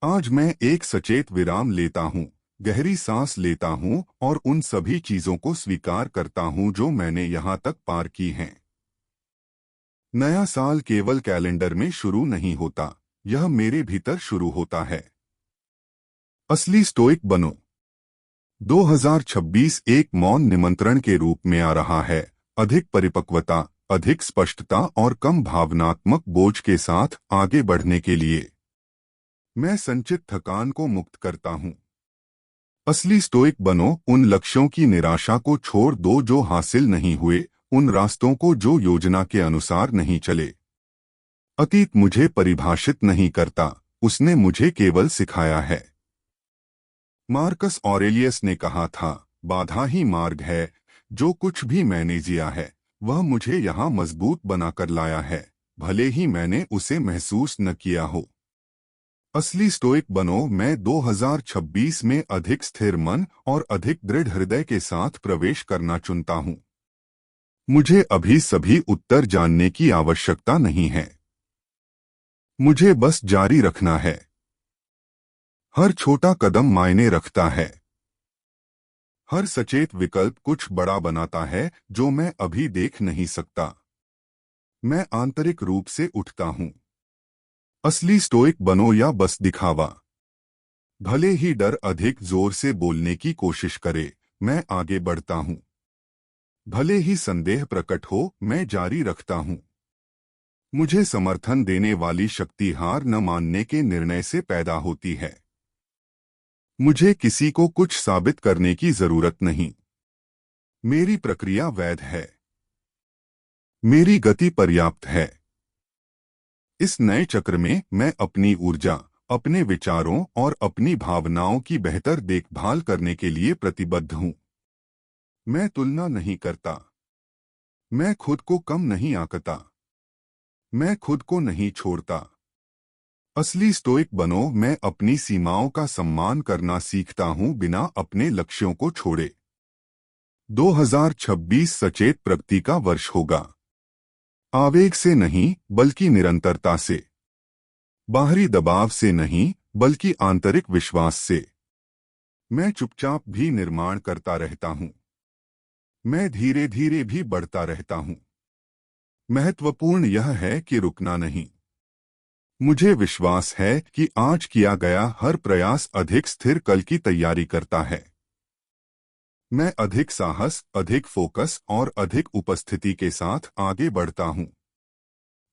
आज मैं एक सचेत विराम लेता हूँ, गहरी सांस लेता हूँ और उन सभी चीजों को स्वीकार करता हूँ जो मैंने यहाँ तक पार की हैं। नया साल केवल कैलेंडर में शुरू नहीं होता, यह मेरे भीतर शुरू होता है। असली स्टोइक बनो। 2026 एक मौन निमंत्रण के रूप में आ रहा है, अधिक परिपक्वता, अधिक स्पष्टता और कम भावनात्मक बोझ के साथ आगे बढ़ने के लिए। मैं संचित थकान को मुक्त करता हूँ। असली स्टोइक बनो, उन लक्ष्यों की निराशा को छोड़ दो जो हासिल नहीं हुए, उन रास्तों को जो योजना के अनुसार नहीं चले। अतीत मुझे परिभाषित नहीं करता, उसने मुझे केवल सिखाया है। मार्कस ऑरेलियस ने कहा था, बाधा ही मार्ग है। जो कुछ भी मैंने जिया है वह मुझे यहाँ मजबूत बनाकर लाया है, भले ही मैंने उसे महसूस न किया हो। असली स्टोइक बनो। मैं 2026 में अधिक स्थिर मन और अधिक दृढ़ हृदय के साथ प्रवेश करना चुनता हूँ। मुझे अभी सभी उत्तर जानने की आवश्यकता नहीं है, मुझे बस जारी रखना है। हर छोटा कदम मायने रखता है। हर सचेत विकल्प कुछ बड़ा बनाता है जो मैं अभी देख नहीं सकता। मैं आंतरिक रूप से उठता हूँ। असली स्टोइक बनो या बस दिखावा। भले ही डर अधिक जोर से बोलने की कोशिश करे, मैं आगे बढ़ता हूँ। भले ही संदेह प्रकट हो, मैं जारी रखता हूँ। मुझे समर्थन देने वाली शक्ति हार न मानने के निर्णय से पैदा होती है। मुझे किसी को कुछ साबित करने की जरूरत नहीं। मेरी प्रक्रिया वैध है। मेरी गति पर्याप्त है। इस नए चक्र में मैं अपनी ऊर्जा, अपने विचारों और अपनी भावनाओं की बेहतर देखभाल करने के लिए प्रतिबद्ध हूँ। मैं तुलना नहीं करता। मैं खुद को कम नहीं आंकता। मैं खुद को नहीं छोड़ता। असली स्टोइक बनो। मैं अपनी सीमाओं का सम्मान करना सीखता हूँ, बिना अपने लक्ष्यों को छोड़े। 2026 सचेत प्रगति का वर्ष होगा। आवेग से नहीं, बल्कि निरंतरता से। बाहरी दबाव से नहीं, बल्कि आंतरिक विश्वास से। मैं चुपचाप भी निर्माण करता रहता हूँ। मैं धीरे धीरे भी बढ़ता रहता हूँ। महत्वपूर्ण यह है कि रुकना नहीं। मुझे विश्वास है कि आज किया गया हर प्रयास अधिक स्थिर कल की तैयारी करता है। मैं अधिक साहस, अधिक फोकस और अधिक उपस्थिति के साथ आगे बढ़ता हूँ।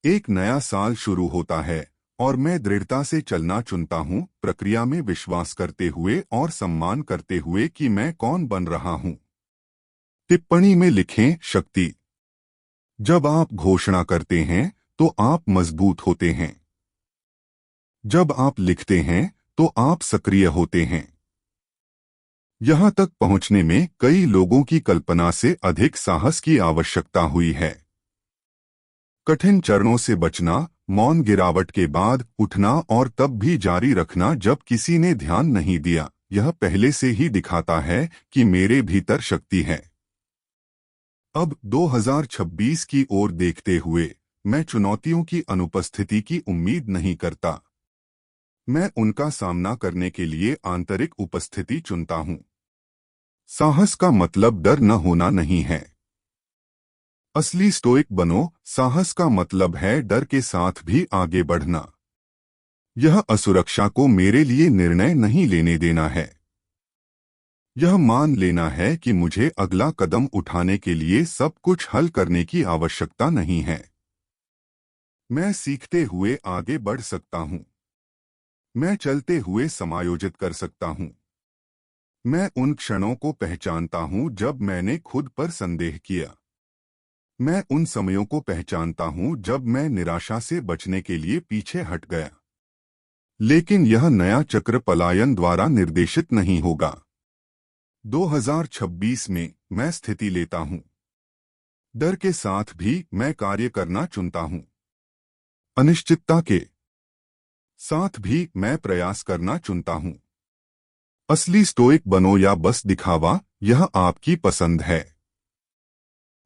एक नया साल शुरू होता है और मैं दृढ़ता से चलना चुनता हूँ, प्रक्रिया में विश्वास करते हुए और सम्मान करते हुए कि मैं कौन बन रहा हूँ। टिप्पणी में लिखें, शक्ति। जब आप घोषणा करते हैं तो आप मजबूत होते हैं। जब आप लिखते हैं तो आप सक्रिय होते हैं। यहाँ तक पहुँचने में कई लोगों की कल्पना से अधिक साहस की आवश्यकता हुई है। कठिन चरणों से बचना, मौन गिरावट के बाद उठना और तब भी जारी रखना जब किसी ने ध्यान नहीं दिया, यह पहले से ही दिखाता है कि मेरे भीतर शक्ति है। अब 2026 की ओर देखते हुए मैं चुनौतियों की अनुपस्थिति की उम्मीद नहीं करता। मैं उनका सामना करने के लिए आंतरिक उपस्थिति चुनता हूँ। साहस का मतलब डर न होना नहीं है। असली स्टोइक बनो। साहस का मतलब है डर के साथ भी आगे बढ़ना। यह असुरक्षा को मेरे लिए निर्णय नहीं लेने देना है। यह मान लेना है कि मुझे अगला कदम उठाने के लिए सब कुछ हल करने की आवश्यकता नहीं है। मैं सीखते हुए आगे बढ़ सकता हूँ। मैं चलते हुए समायोजित कर सकता हूँ। मैं उन क्षणों को पहचानता हूँ जब मैंने खुद पर संदेह किया। मैं उन समयों को पहचानता हूँ जब मैं निराशा से बचने के लिए पीछे हट गया। लेकिन यह नया चक्र पलायन द्वारा निर्देशित नहीं होगा। 2026 में मैं स्थिति लेता हूँ। डर के साथ भी मैं कार्य करना चुनता हूँ। अनिश्चितता के साथ भी मैं प्रयास करना चुनता हूँ। असली स्टोइक बनो या बस दिखावा, यह आपकी पसंद है।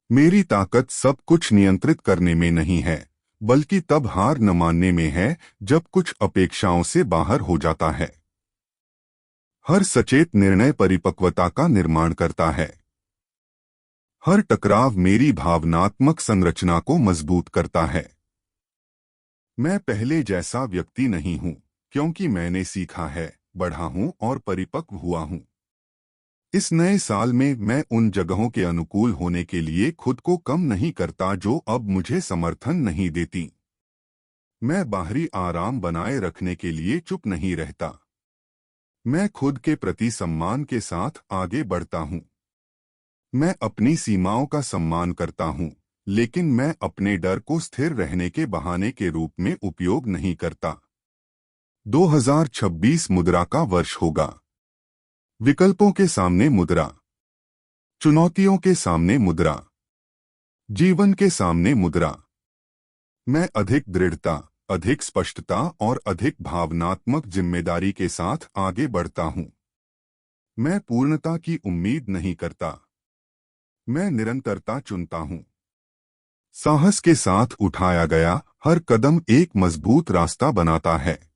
मेरी ताकत सब कुछ नियंत्रित करने में नहीं है, बल्कि तब हार न मानने में है जब कुछ अपेक्षाओं से बाहर हो जाता है। हर सचेत निर्णय परिपक्वता का निर्माण करता है। हर टकराव मेरी भावनात्मक संरचना को मजबूत करता है। मैं पहले जैसा व्यक्ति नहीं हूं, क्योंकि मैंने सीखा है, बढ़ा हूं और परिपक्व हुआ हूं। इस नए साल में मैं उन जगहों के अनुकूल होने के लिए खुद को कम नहीं करता जो अब मुझे समर्थन नहीं देती। मैं बाहरी आराम बनाए रखने के लिए चुप नहीं रहता। मैं खुद के प्रति सम्मान के साथ आगे बढ़ता हूं। मैं अपनी सीमाओं का सम्मान करता हूं, लेकिन मैं अपने डर को स्थिर रहने के बहाने के रूप में उपयोग नहीं करता। 2026 मुद्रा का वर्ष होगा। विकल्पों के सामने मुद्रा, चुनौतियों के सामने मुद्रा, जीवन के सामने मुद्रा। मैं अधिक दृढ़ता, अधिक स्पष्टता और अधिक भावनात्मक जिम्मेदारी के साथ आगे बढ़ता हूं। मैं पूर्णता की उम्मीद नहीं करता। मैं निरंतरता चुनता हूं। साहस के साथ उठाया गया हर कदम एक मजबूत रास्ता बनाता है।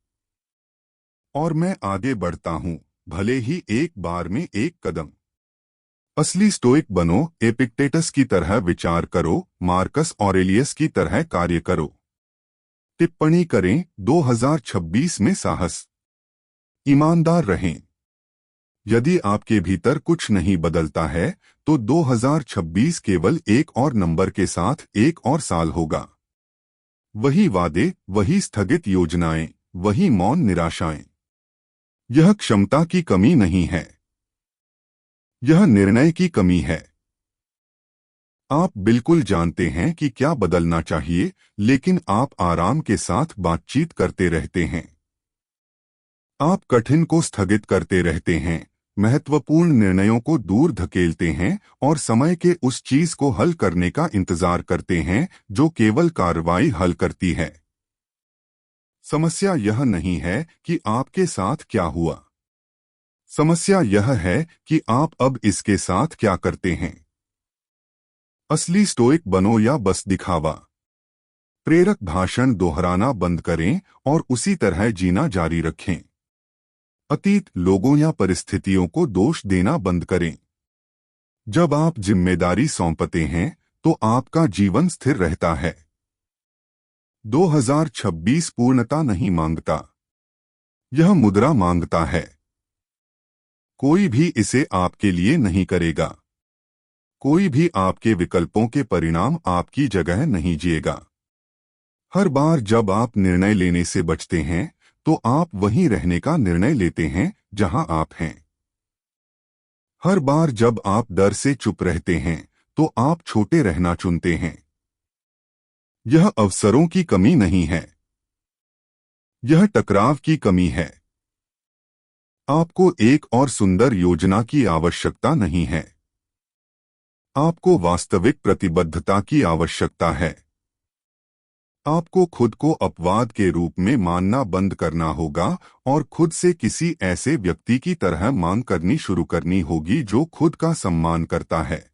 और मैं आगे बढ़ता हूं, भले ही एक बार में एक कदम। असली स्टोइक बनो, एपिक्टेटस की तरह विचार करो, मार्कस ऑरेलियस की तरह कार्य करो। टिप्पणी करें, 2026 में साहस। ईमानदार रहें। यदि आपके भीतर कुछ नहीं बदलता है, तो 2026 केवल एक और नंबर के साथ एक और साल होगा। वही वादे, वही स्थगित योजनाएं, वही मौन निराशाएं। यह क्षमता की कमी नहीं है, यह निर्णय की कमी है। आप बिल्कुल जानते हैं कि क्या बदलना चाहिए, लेकिन आप आराम के साथ बातचीत करते रहते हैं। आप कठिन को स्थगित करते रहते हैं, महत्वपूर्ण निर्णयों को दूर धकेलते हैं और समय के उस चीज को हल करने का इंतजार करते हैं जो केवल कार्रवाई हल करती है। समस्या यह नहीं है कि आपके साथ क्या हुआ। समस्या यह है कि आप अब इसके साथ क्या करते हैं। असली स्टोइक बनो या बस दिखावा। प्रेरक भाषण दोहराना बंद करें और उसी तरह जीना जारी रखें। अतीत, लोगों या परिस्थितियों को दोष देना बंद करें। जब आप जिम्मेदारी सौंपते हैं, तो आपका जीवन स्थिर रहता है। 2026 पूर्णता नहीं मांगता, यह मुद्रा मांगता है। कोई भी इसे आपके लिए नहीं करेगा। कोई भी आपके विकल्पों के परिणाम आपकी जगह नहीं जिएगा। हर बार जब आप निर्णय लेने से बचते हैं, तो आप वहीं रहने का निर्णय लेते हैं जहां आप हैं। हर बार जब आप डर से चुप रहते हैं, तो आप छोटे रहना चुनते हैं। यह अवसरों की कमी नहीं है, यह टकराव की कमी है। आपको एक और सुंदर योजना की आवश्यकता नहीं है। आपको वास्तविक प्रतिबद्धता की आवश्यकता है। आपको खुद को अपवाद के रूप में मानना बंद करना होगा और खुद से किसी ऐसे व्यक्ति की तरह मांग करनी शुरू करनी होगी जो खुद का सम्मान करता है।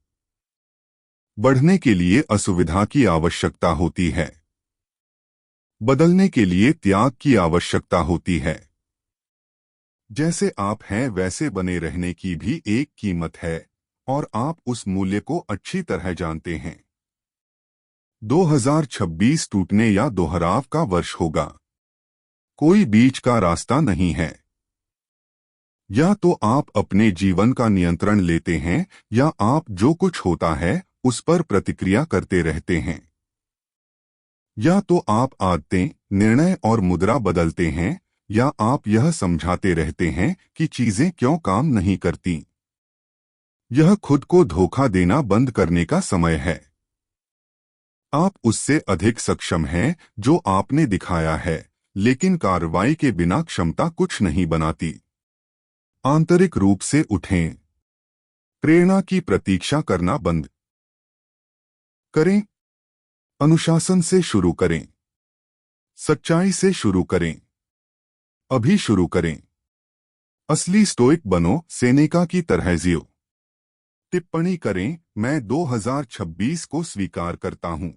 बढ़ने के लिए असुविधा की आवश्यकता होती है। बदलने के लिए त्याग की आवश्यकता होती है। जैसे आप हैं वैसे बने रहने की भी एक कीमत है, और आप उस मूल्य को अच्छी तरह जानते हैं। 2026 टूटने या दोहराव का वर्ष होगा। कोई बीच का रास्ता नहीं है। या तो आप अपने जीवन का नियंत्रण लेते हैं, या आप जो कुछ होता है उस पर प्रतिक्रिया करते रहते हैं। या तो आप आदतें, निर्णय और मुद्रा बदलते हैं, या आप यह समझाते रहते हैं कि चीजें क्यों काम नहीं करती। यह खुद को धोखा देना बंद करने का समय है। आप उससे अधिक सक्षम हैं जो आपने दिखाया है, लेकिन कार्रवाई के बिना क्षमता कुछ नहीं बनाती। आंतरिक रूप से उठें। प्रेरणा की प्रतीक्षा करना बंद करें। अनुशासन से शुरू करें। सच्चाई से शुरू करें। अभी शुरू करें। असली स्टोइक बनो, सेनेका की तरह जियो। टिप्पणी करें, मैं 2026 को स्वीकार करता हूं।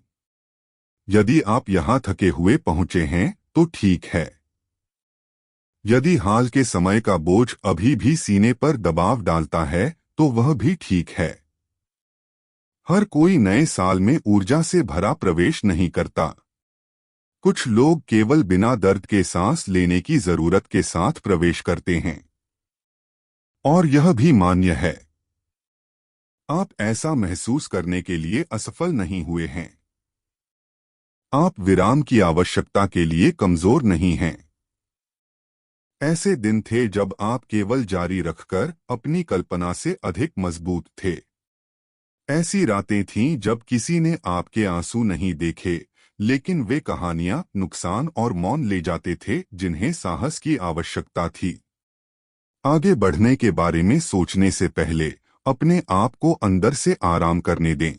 यदि आप यहां थके हुए पहुंचे हैं तो ठीक है। यदि हाल के समय का बोझ अभी भी सीने पर दबाव डालता है तो वह भी ठीक है। हर कोई नए साल में ऊर्जा से भरा प्रवेश नहीं करता। कुछ लोग केवल बिना दर्द के सांस लेने की जरूरत के साथ प्रवेश करते हैं, और यह भी मान्य है। आप ऐसा महसूस करने के लिए असफल नहीं हुए हैं। आप विराम की आवश्यकता के लिए कमजोर नहीं हैं। ऐसे दिन थे जब आप केवल जारी रखकर अपनी कल्पना से अधिक मजबूत थे। ऐसी रातें थीं जब किसी ने आपके आंसू नहीं देखे, लेकिन वे कहानियां, नुकसान और मौन ले जाते थे जिन्हें साहस की आवश्यकता थी। आगे बढ़ने के बारे में सोचने से पहले अपने आप को अंदर से आराम करने दें।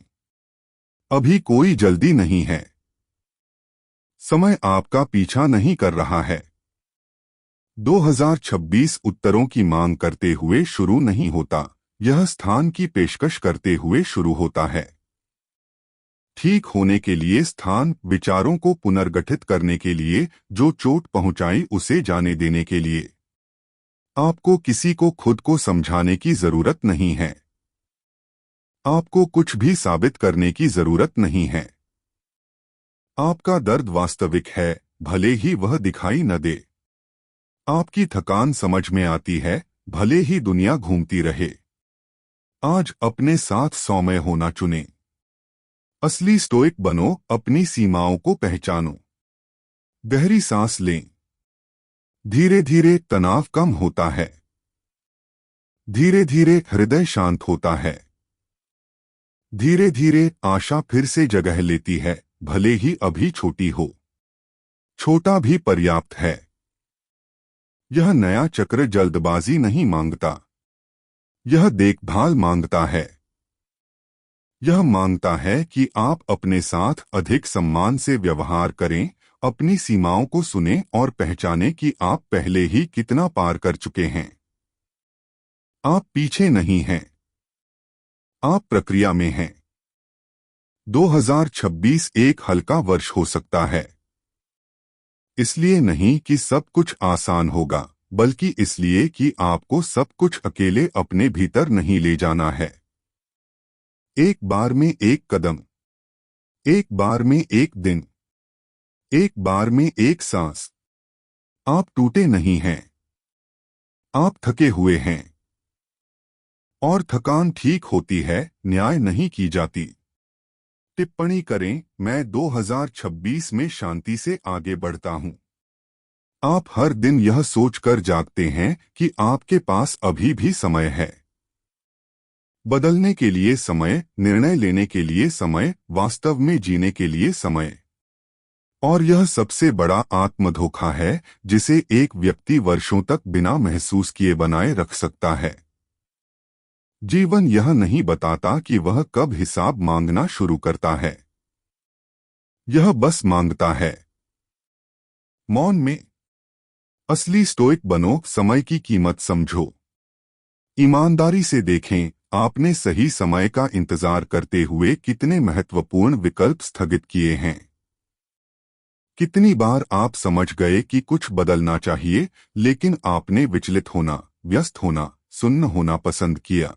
अभी कोई जल्दी नहीं है। समय आपका पीछा नहीं कर रहा है। 2026 उत्तरों की मांग करते हुए शुरू नहीं होता, यह स्थान की पेशकश करते हुए शुरू होता है। ठीक होने के लिए स्थान, विचारों को पुनर्गठित करने के लिए, जो चोट पहुंचाई उसे जाने देने के लिए। आपको किसी को खुद को समझाने की जरूरत नहीं है। आपको कुछ भी साबित करने की जरूरत नहीं है। आपका दर्द वास्तविक है, भले ही वह दिखाई न दे। आपकी थकान समझ में आती है, भले ही दुनिया घूमती रहे। आज अपने साथ सौम्य होना चुनें। असली स्टोइक बनो, अपनी सीमाओं को पहचानो। गहरी सांस लें। धीरे धीरे तनाव कम होता है। धीरे धीरे हृदय शांत होता है। धीरे धीरे आशा फिर से जगह लेती है, भले ही अभी छोटी हो। छोटा भी पर्याप्त है। यह नया चक्र जल्दबाजी नहीं मांगता। यह देखभाल मांगता है। यह मांगता है कि आप अपने साथ अधिक सम्मान से व्यवहार करें, अपनी सीमाओं को सुनें और पहचानें कि आप पहले ही कितना पार कर चुके हैं। आप पीछे नहीं हैं। आप प्रक्रिया में हैं। 2026 एक हल्का वर्ष हो सकता है। इसलिए नहीं कि सब कुछ आसान होगा, बल्कि इसलिए कि आपको सब कुछ अकेले अपने भीतर नहीं ले जाना है। एक बार में एक कदम, एक बार में एक दिन, एक बार में एक सांस। आप टूटे नहीं हैं। आप थके हुए हैं। और थकान ठीक होती है, न्याय नहीं की जाती। टिप्पणी करें, मैं 2026 में शांति से आगे बढ़ता हूं। आप हर दिन यह सोचकर जागते हैं कि आपके पास अभी भी समय है। बदलने के लिए समय, निर्णय लेने के लिए समय, वास्तव में जीने के लिए समय। और यह सबसे बड़ा आत्मधोखा है जिसे एक व्यक्ति वर्षों तक बिना महसूस किए बनाए रख सकता है। जीवन यह नहीं बताता कि वह कब हिसाब मांगना शुरू करता है। यह बस मांगता है। मौन में। असली स्टोइक बनो, समय की कीमत समझो। ईमानदारी से देखें, आपने सही समय का इंतजार करते हुए कितने महत्वपूर्ण विकल्प स्थगित किए हैं। कितनी बार आप समझ गए कि कुछ बदलना चाहिए, लेकिन आपने विचलित होना, व्यस्त होना, सुन्न होना पसंद किया।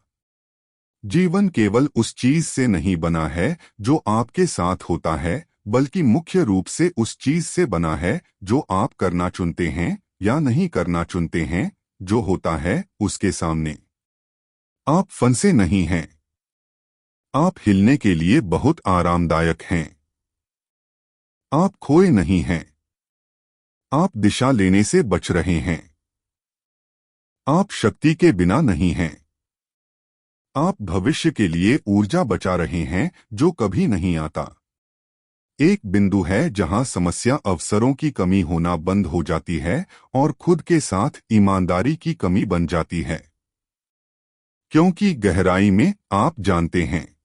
जीवन केवल उस चीज से नहीं बना है जो आपके साथ होता है, बल्कि मुख्य रूप से उस चीज से बना है जो आप करना चुनते हैं या नहीं करना चुनते हैं, जो होता है उसके सामने। आप फंसे नहीं हैं। आप हिलने के लिए बहुत आरामदायक हैं। आप खोए नहीं हैं। आप दिशा लेने से बच रहे हैं। आप शक्ति के बिना नहीं हैं। आप भविष्य के लिए ऊर्जा बचा रहे हैं जो कभी नहीं आता। एक बिंदु है जहां समस्या अवसरों की कमी होना बंद हो जाती है और खुद के साथ ईमानदारी की कमी बन जाती है। क्योंकि गहराई में आप जानते हैं।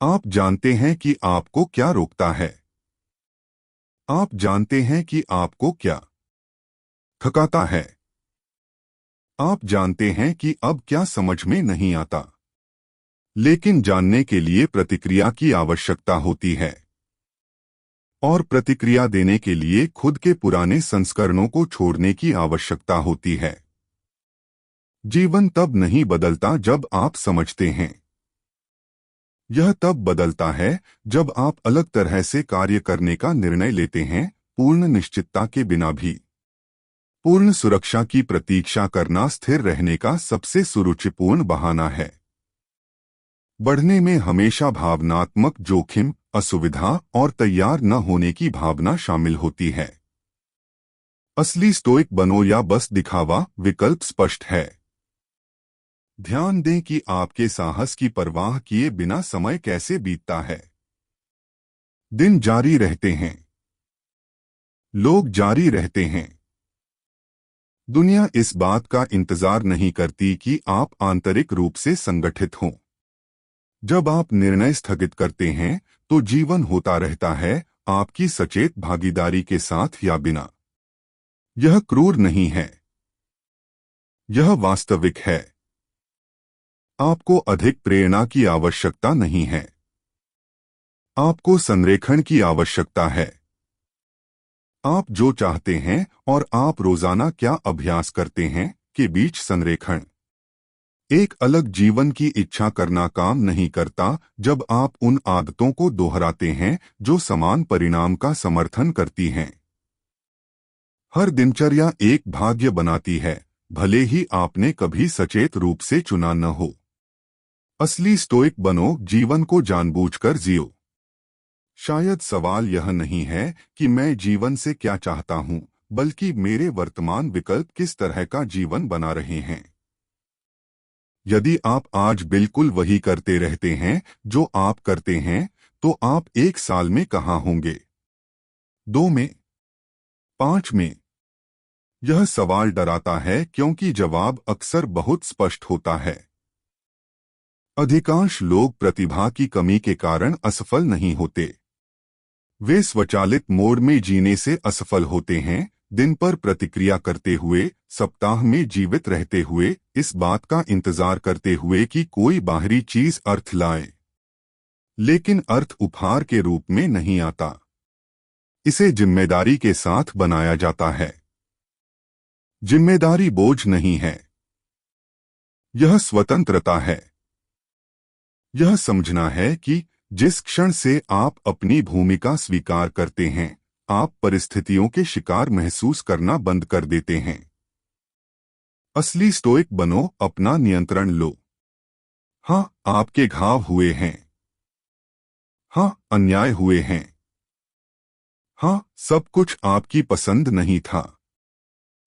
आप जानते हैं कि आपको क्या रोकता है। आप जानते हैं कि आपको क्या थकाता है। आप जानते हैं कि अब क्या समझ में नहीं आता। लेकिन जानने के लिए प्रतिक्रिया की आवश्यकता होती है। और प्रतिक्रिया देने के लिए खुद के पुराने संस्करणों को छोड़ने की आवश्यकता होती है। जीवन तब नहीं बदलता जब आप समझते हैं। यह तब बदलता है जब आप अलग तरह से कार्य करने का निर्णय लेते हैं, पूर्ण निश्चितता के बिना भी। पूर्ण सुरक्षा की प्रतीक्षा करना स्थिर रहने का सबसे सुरुचिपूर्ण बहाना है। बढ़ने में हमेशा भावनात्मक जोखिम, असुविधा और तैयार न होने की भावना शामिल होती है। असली स्टोइक बनो या बस दिखावा, विकल्प स्पष्ट है। ध्यान दें कि आपके साहस की परवाह किए बिना समय कैसे बीतता है। दिन जारी रहते हैं, लोग जारी रहते हैं। दुनिया इस बात का इंतजार नहीं करती कि आप आंतरिक रूप से संगठित हों। जब आप निर्णय स्थगित करते हैं तो जीवन होता रहता है, आपकी सचेत भागीदारी के साथ या बिना। यह क्रूर नहीं है, यह वास्तविक है। आपको अधिक प्रेरणा की आवश्यकता नहीं है, आपको संरेखण की आवश्यकता है। आप जो चाहते हैं और आप रोजाना क्या अभ्यास करते हैं के बीच संरेखण। एक अलग जीवन की इच्छा करना काम नहीं करता जब आप उन आदतों को दोहराते हैं जो समान परिणाम का समर्थन करती हैं। हर दिनचर्या एक भाग्य बनाती है, भले ही आपने कभी सचेत रूप से चुना न हो। असली स्टोइक बनो, जीवन को जानबूझकर जियो। शायद सवाल यह नहीं है कि मैं जीवन से क्या चाहता हूं, बल्कि मेरे वर्तमान विकल्प किस तरह का जीवन बना रहे हैं। यदि आप आज बिल्कुल वही करते रहते हैं जो आप करते हैं, तो आप 1 साल में कहाँ होंगे? 2 में? 5 में? यह सवाल डराता है क्योंकि जवाब अक्सर बहुत स्पष्ट होता है। अधिकांश लोग प्रतिभा की कमी के कारण असफल नहीं होते। वे स्वचालित मोड में जीने से असफल होते हैं, दिन पर प्रतिक्रिया करते हुए, सप्ताह में जीवित रहते हुए, इस बात का इंतजार करते हुए कि कोई बाहरी चीज अर्थ लाए। लेकिन अर्थ उपहार के रूप में नहीं आता। इसे जिम्मेदारी के साथ बनाया जाता है। जिम्मेदारी बोझ नहीं है, यह स्वतंत्रता है। यह समझना है कि जिस क्षण से आप अपनी भूमिका स्वीकार करते हैं, आप परिस्थितियों के शिकार महसूस करना बंद कर देते हैं। असली स्टोइक बनो, अपना नियंत्रण लो। हाँ, आपके घाव हुए हैं। हाँ, अन्याय हुए हैं। हाँ, सब कुछ आपकी पसंद नहीं था।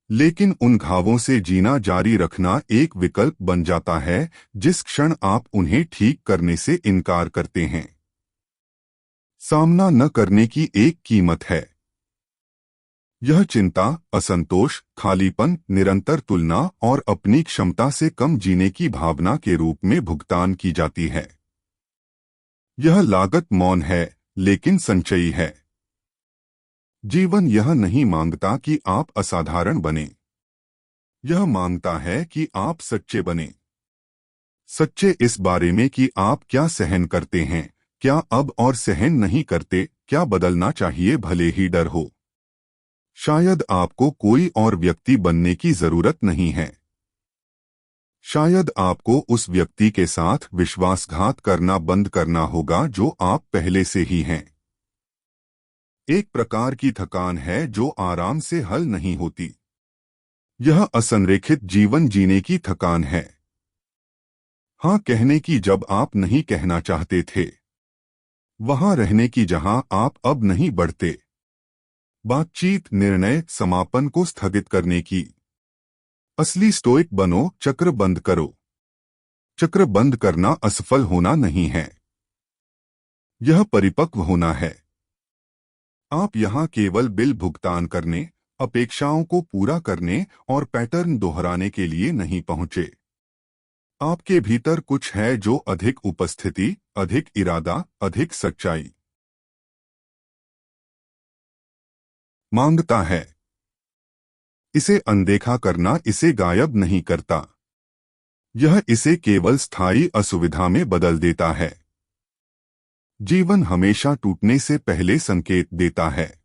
लेकिन उन घावों से जीना जारी रखना एक विकल्प बन जाता है जिस क्षण आप उन्हें ठीक करने से इनकार करते हैं। सामना न करने की एक कीमत है। यह चिंता, असंतोष, खालीपन, निरंतर तुलना और अपनी क्षमता से कम जीने की भावना के रूप में भुगतान की जाती है। यह लागत मौन है, लेकिन संचयी है। जीवन यह नहीं मांगता कि आप असाधारण बने। यह मांगता है कि आप सच्चे बने। सच्चे इस बारे में कि आप क्या सहन करते हैं, क्या अब और सहन नहीं करते, क्या बदलना चाहिए भले ही डर हो। शायद आपको कोई और व्यक्ति बनने की जरूरत नहीं है। शायद आपको उस व्यक्ति के साथ विश्वासघात करना बंद करना होगा जो आप पहले से ही हैं। एक प्रकार की थकान है जो आराम से हल नहीं होती। यह असंरेखित जीवन जीने की थकान है। हाँ कहने की जब आप नहीं कहना चाहते थे। वहां रहने की जहां आप अब नहीं बढ़ते। बातचीत, निर्णय, समापन को स्थगित करने की। असली स्टोइक बनो, चक्र बंद करो। चक्र बंद करना असफल होना नहीं है, यह परिपक्व होना है। आप यहां केवल बिल भुगतान करने, अपेक्षाओं को पूरा करने और पैटर्न दोहराने के लिए नहीं पहुंचे। आपके भीतर कुछ है जो अधिक उपस्थिति, अधिक इरादा, अधिक सच्चाई मांगता है। इसे अनदेखा करना इसे गायब नहीं करता। यह इसे केवल स्थायी असुविधा में बदल देता है। जीवन हमेशा टूटने से पहले संकेत देता है।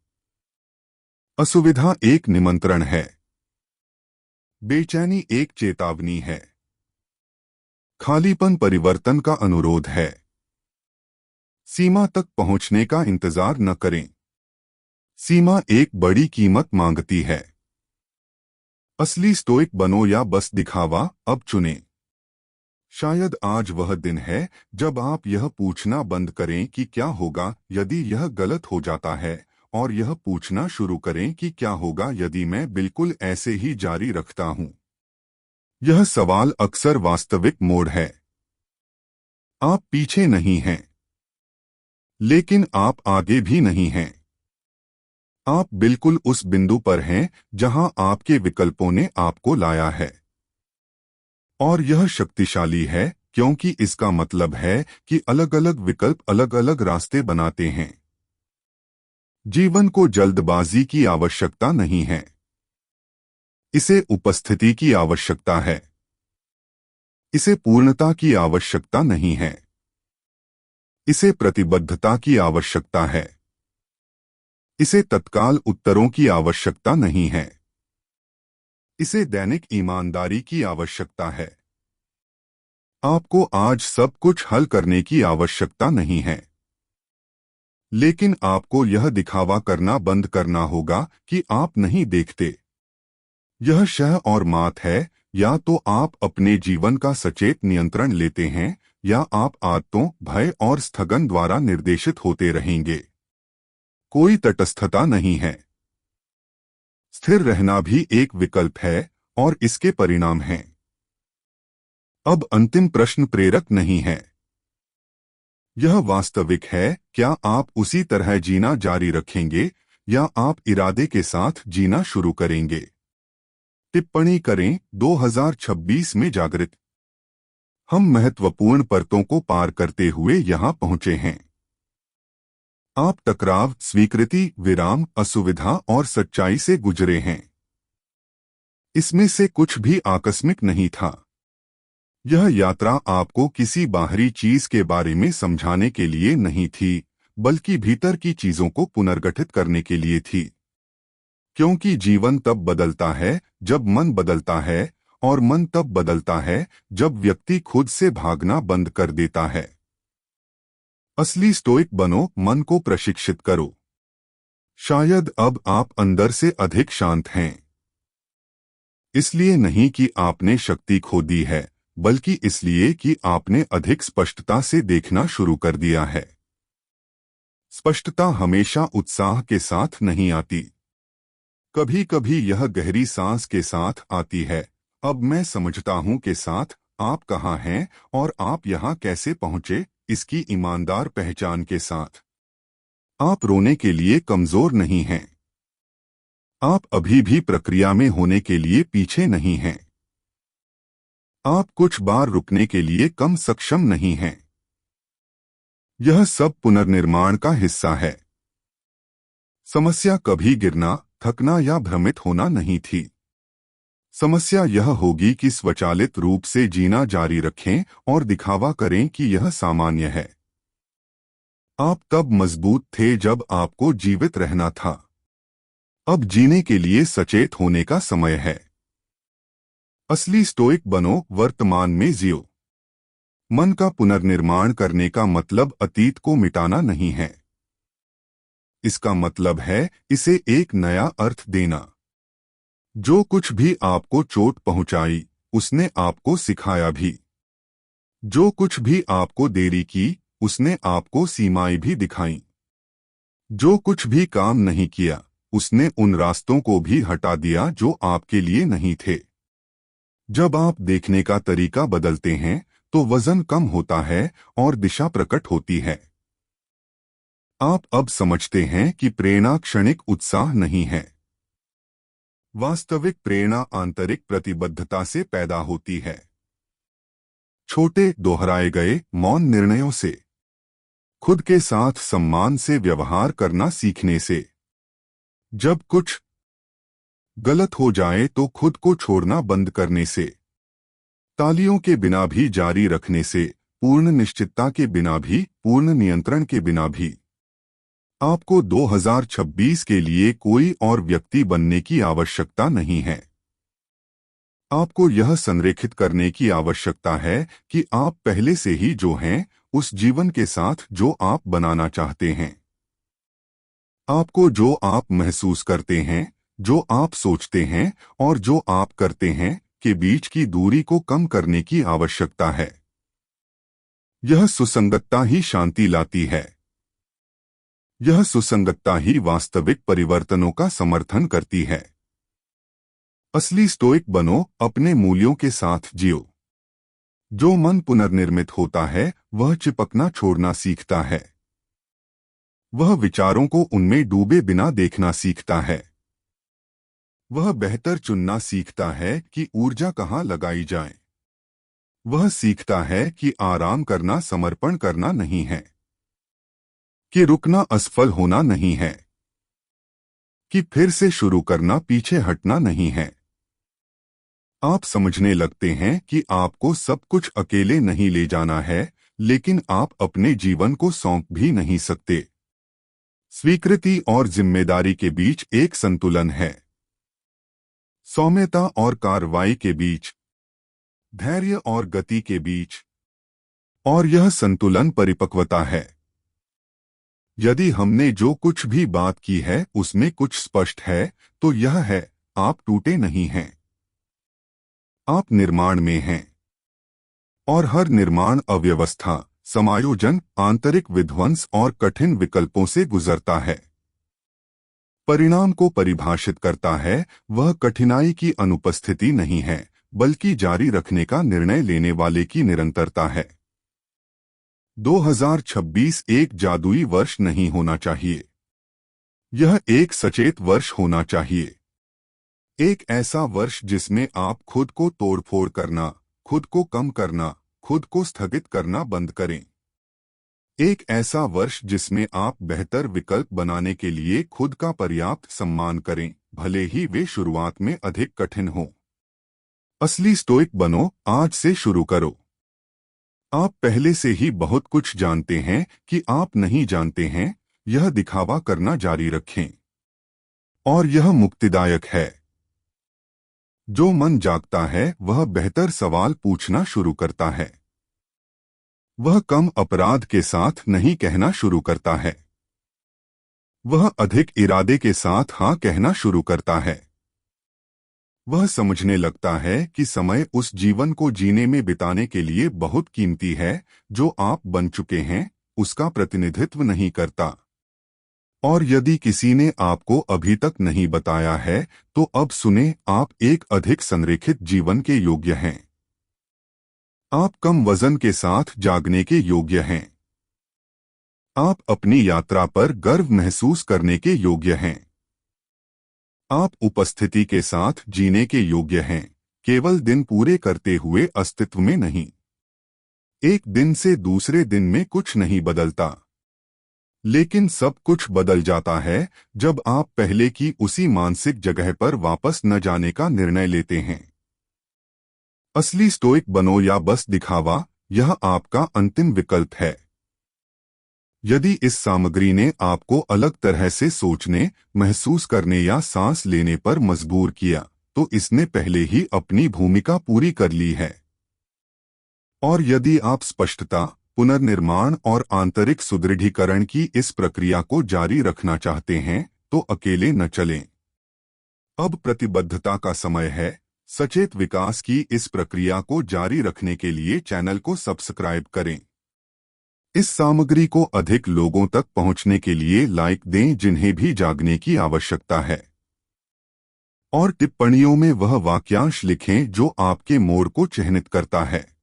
असुविधा एक निमंत्रण है। बेचैनी एक चेतावनी है। खालीपन परिवर्तन का अनुरोध है। सीमा तक पहुंचने का इंतजार न करें। सीमा एक बड़ी कीमत मांगती है। असली स्टोइक बनो या बस दिखावा, अब चुनें। शायद आज वह दिन है जब आप यह पूछना बंद करें कि क्या होगा यदि यह गलत हो जाता है, और यह पूछना शुरू करें कि क्या होगा यदि मैं बिल्कुल ऐसे ही जारी रखता हूं। यह सवाल अक्सर वास्तविक मोड़ है। आप पीछे नहीं हैं, लेकिन आप आगे भी नहीं हैं। आप बिल्कुल उस बिंदु पर हैं जहां आपके विकल्पों ने आपको लाया है। और यह शक्तिशाली है क्योंकि इसका मतलब है कि अलग अलग विकल्प अलग अलग रास्ते बनाते हैं। जीवन को जल्दबाजी की आवश्यकता नहीं है। इसे उपस्थिति की आवश्यकता है। इसे पूर्णता की आवश्यकता नहीं है। इसे प्रतिबद्धता की आवश्यकता है। इसे तत्काल उत्तरों की आवश्यकता नहीं है। इसे दैनिक ईमानदारी की आवश्यकता है। आपको आज सब कुछ हल करने की आवश्यकता नहीं है, लेकिन आपको यह दिखावा करना बंद करना होगा कि आप नहीं देखते। यह शह और मात है, या तो आप अपने जीवन का सचेत नियंत्रण लेते हैं या आप आदतों, भय और स्थगन द्वारा निर्देशित होते रहेंगे। कोई तटस्थता नहीं है। स्थिर रहना भी एक विकल्प है, और इसके परिणाम हैं। अब अंतिम प्रश्न प्रेरक नहीं है। यह वास्तविक है, क्या आप उसी तरह जीना जारी रखेंगे या आप इरादे के साथ जीना शुरू करेंगे? टिप्पणी करें। 2026 में जागृत। हम महत्वपूर्ण परतों को पार करते हुए यहां पहुंचे हैं। आप टकराव, स्वीकृति, विराम, असुविधा और सच्चाई से गुजरे हैं। इसमें से कुछ भी आकस्मिक नहीं था। यह यात्रा आपको किसी बाहरी चीज के बारे में समझाने के लिए नहीं थी, बल्कि भीतर की चीजों को पुनर्गठित करने के लिए थी। क्योंकि जीवन तब बदलता है जब मन बदलता है, और मन तब बदलता है जब व्यक्ति खुद से भागना बंद कर देता है। असली स्टोइक बनो, मन को प्रशिक्षित करो। शायद अब आप अंदर से अधिक शांत हैं। इसलिए नहीं कि आपने शक्ति खो दी है, बल्कि इसलिए कि आपने अधिक स्पष्टता से देखना शुरू कर दिया है। स्पष्टता हमेशा उत्साह के साथ नहीं आती। कभी कभी यह गहरी सांस के साथ आती है, अब मैं समझता हूं के साथ, आप कहाँ हैं और आप यहाँ कैसे पहुंचे, इसकी ईमानदार पहचान के साथ। आप रोने के लिए कमजोर नहीं हैं। आप अभी भी प्रक्रिया में होने के लिए पीछे नहीं हैं। आप कुछ बार रुकने के लिए कम सक्षम नहीं हैं। यह सब पुनर्निर्माण का हिस्सा है। समस्या कभी गिरना, थकना या भ्रमित होना नहीं थी। समस्या यह होगी कि स्वचालित रूप से जीना जारी रखें और दिखावा करें कि यह सामान्य है। आप तब मजबूत थे जब आपको जीवित रहना था। अब जीने के लिए सचेत होने का समय है। असली स्टोइक बनो, वर्तमान में जियो। मन का पुनर्निर्माण करने का मतलब अतीत को मिटाना नहीं है। इसका मतलब है इसे एक नया अर्थ देना। जो कुछ भी आपको चोट पहुंचाई, उसने आपको सिखाया भी। जो कुछ भी आपको देरी की, उसने आपको सीमाएं भी दिखाईं। जो कुछ भी काम नहीं किया, उसने उन रास्तों को भी हटा दिया जो आपके लिए नहीं थे। जब आप देखने का तरीका बदलते हैं, तो वजन कम होता है और दिशा प्रकट होती है। आप अब समझते हैं कि प्रेरणा क्षणिक उत्साह नहीं है। वास्तविक प्रेरणा आंतरिक प्रतिबद्धता से पैदा होती है। छोटे, दोहराए गए, मौन निर्णयों से। खुद के साथ सम्मान से व्यवहार करना सीखने से। जब कुछ गलत हो जाए तो खुद को छोड़ना बंद करने से। तालियों के बिना भी जारी रखने से, पूर्ण निश्चितता के बिना भी, पूर्ण नियंत्रण के बिना भी। आपको 2026 के लिए कोई और व्यक्ति बनने की आवश्यकता नहीं है। आपको यह संरेखित करने की आवश्यकता है कि आप पहले से ही जो हैं, उस जीवन के साथ जो आप बनाना चाहते हैं। आपको जो आप महसूस करते हैं, जो आप सोचते हैं और जो आप करते हैं के बीच की दूरी को कम करने की आवश्यकता है। यह सुसंगतता ही शांति लाती है। यह सुसंगतता ही वास्तविक परिवर्तनों का समर्थन करती है। असली स्टोइक बनो, अपने मूल्यों के साथ जियो। जो मन पुनर्निर्मित होता है वह चिपकना छोड़ना सीखता है। वह विचारों को उनमें डूबे बिना देखना सीखता है। वह बेहतर चुनना सीखता है कि ऊर्जा कहाँ लगाई जाए। वह सीखता है कि आराम करना समर्पण करना नहीं है, कि रुकना असफल होना नहीं है, कि फिर से शुरू करना पीछे हटना नहीं है। आप समझने लगते हैं कि आपको सब कुछ अकेले नहीं ले जाना है, लेकिन आप अपने जीवन को सौंप भी नहीं सकते। स्वीकृति और जिम्मेदारी के बीच एक संतुलन है। सौम्यता और कार्रवाई के बीच, धैर्य और गति के बीच, और यह संतुलन परिपक्वता है। यदि हमने जो कुछ भी बात की है उसमें कुछ स्पष्ट है तो यह है, आप टूटे नहीं हैं। आप निर्माण में हैं। और हर निर्माण अव्यवस्था, समायोजन, आंतरिक विध्वंस और कठिन विकल्पों से गुजरता है। परिणाम को परिभाषित करता है वह कठिनाई की अनुपस्थिति नहीं है, बल्कि जारी रखने का निर्णय लेने वाले की निरंतरता है। 2026 एक जादुई वर्ष नहीं होना चाहिए। यह एक सचेत वर्ष होना चाहिए। एक ऐसा वर्ष जिसमें आप खुद को तोड़फोड़ करना, खुद को कम करना, खुद को स्थगित करना बंद करें। एक ऐसा वर्ष जिसमें आप बेहतर विकल्प बनाने के लिए खुद का पर्याप्त सम्मान करें, भले ही वे शुरुआत में अधिक कठिन हों। असली स्टोइक बनो, आज से शुरू करो। आप पहले से ही बहुत कुछ जानते हैं कि आप नहीं जानते हैं, यह दिखावा करना जारी रखें। और यह मुक्तिदायक है। जो मन जागता है वह बेहतर सवाल पूछना शुरू करता है। वह कम अपराध के साथ नहीं कहना शुरू करता है। वह अधिक इरादे के साथ हाँ कहना शुरू करता है। वह समझने लगता है कि समय उस जीवन को जीने में बिताने के लिए बहुत कीमती है जो आप बन चुके हैं, उसका प्रतिनिधित्व नहीं करता। और यदि किसी ने आपको अभी तक नहीं बताया है तो अब सुने, आप एक अधिक संरेखित जीवन के योग्य हैं। आप कम वजन के साथ जागने के योग्य हैं। आप अपनी यात्रा पर गर्व महसूस करने के योग्य हैं। आप उपस्थिति के साथ जीने के योग्य हैं, केवल दिन पूरे करते हुए अस्तित्व में नहीं। एक दिन से दूसरे दिन में कुछ नहीं बदलता, लेकिन सब कुछ बदल जाता है जब आप पहले की उसी मानसिक जगह पर वापस न जाने का निर्णय लेते हैं। असली स्टोइक बनो या बस दिखावा, यह आपका अंतिम विकल्प है। यदि इस सामग्री ने आपको अलग तरह से सोचने, महसूस करने या सांस लेने पर मजबूर किया, तो इसने पहले ही अपनी भूमिका पूरी कर ली है। और यदि आप स्पष्टता, पुनर्निर्माण और आंतरिक सुदृढ़ीकरण की इस प्रक्रिया को जारी रखना चाहते हैं, तो अकेले न चलें। अब प्रतिबद्धता का समय है। सचेत विकास की इस प्रक्रिया को जारी रखने के लिए चैनल को सब्सक्राइब करें। इस सामग्री को अधिक लोगों तक पहुंचने के लिए लाइक दें जिन्हें भी जागने की आवश्यकता है। और टिप्पणियों में वह वाक्यांश लिखें जो आपके मोड़ को चिह्नित करता है।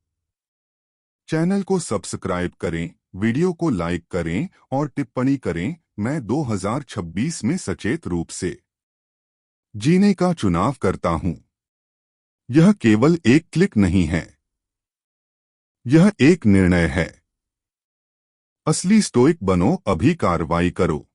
चैनल को सब्सक्राइब करें, वीडियो को लाइक करें और टिप्पणी करें। मैं 2026 में सचेत रूप से जीने का चुनाव करता हूं। यह केवल एक क्लिक नहीं है, यह एक निर्णय है। असली स्टोइक बनो, अभी कार्रवाई करो।